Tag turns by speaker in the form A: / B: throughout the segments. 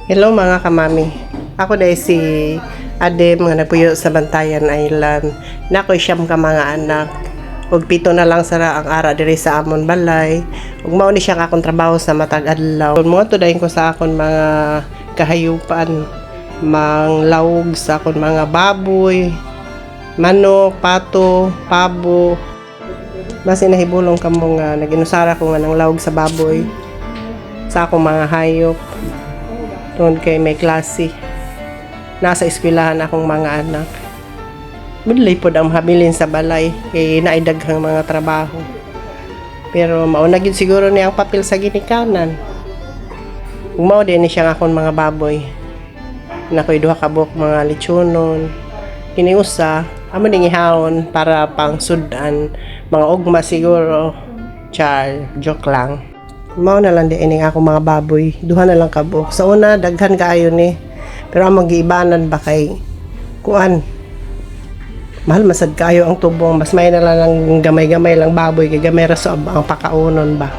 A: Hello mga kamami. Ako dahil si Adem nga nagpuyo sa Bantayan Island. Nakoy siyam ka mga anak. Ug pito na lang sara ang ara diri sa amon balay. Ug mao ni siya akong trabaho sa matag adlaw. Mo to dayon ko sa akon mga kahayupan, manglawog sa akon mga baboy, manok, pato, pabo. Mas nahibulong kamo nga naginusara ko nga nang lawog sa baboy sa akong mga hayop. Doon kay may klase. Nasa eskwelahan akong mga anak. Budlay po ang habilin sa balay kay naidaghang mga trabaho. Pero mauna gid siguro niya ang papel sa ginikanan. Mao din ni siya akong mga baboy. Nakoy duha ka buok mga lechonon. Kini usa amo ning ihawon para pang sudan mga ugma siguro. Char, joke lang. Mao na lang din ako mga baboy. Duha na lang kabuok. Sa una, daghan kaayo ni. Pero ang mag-iibanan ba kay kuan? Mahal masad kayo ang tubong. Mas may na lang gamay-gamay lang baboy. Kay gamay raso ang pakaunon ba.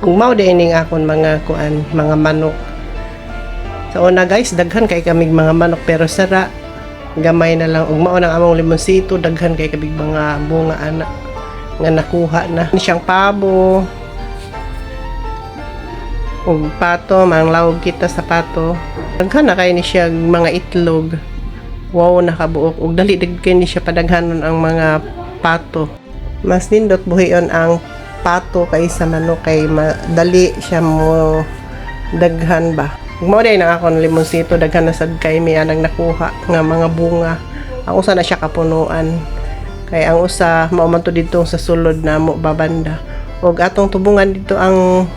A: Kung mao din akon mga kuan, mga manok. Sa una guys, daghan kay kamig mga manok. Pero sara, gamay na lang. Ug mao nang among limonsito, daghan kay kamig mga bunga anak. Nga nakuha na. Siyang pabo. Ug pato, manglawog kita sa pato. Daghan na kay ni siya mga itlog. Wow, nakabuok. Ug dali kay ni siya padaghanon ang mga pato. Mas nindot buhion ang pato kaysa manok kay madali siya mo daghan ba. Ug mao day na akong limonsito daghan na sad kay may anang nakuha nga mga bunga. Ang usa na siya kapunuan. Kay ang usa mao man to didto sa sulod na mo babanda. Ug atong tubungan dito ang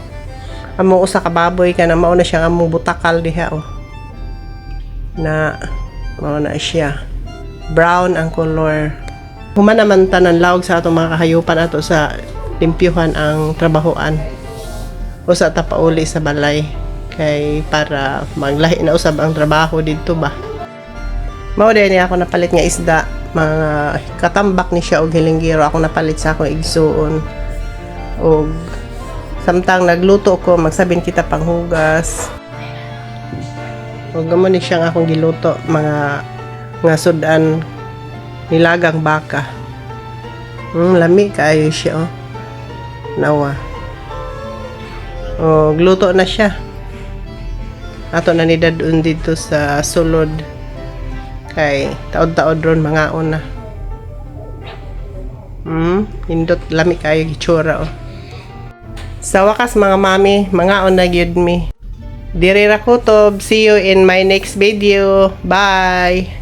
A: amo usa ka baboy kana mao na siya among butakal diha oh. Na mao na siya. Brown ang color. Human naman tanan lawog sa atong mga kahayupan ato sa limpyuhan ang trabahoan. Usa ta pauli sa balay kay para maglahi na usab ang trabaho didto ba. Mao din ako napalit nga isda, mga katambak ni siya og hilinggiro ako napalit sa akong igsuon. Og samtang nagluto ko, magsabin kita panghugas. Huwag mo ni siyang akong giluto, mga sudan, nilagang baka. Lami kaayo siya, oh. Nawa. O, gluto na siya. Ato na nidadun dito sa sulod. Kay, taod-taod ron, mga una. Hindot, lami kaayo gitsura, oh. Sa wakas mga mami, mga na gyud mi. Diri ra kutob. See you in my next video. Bye!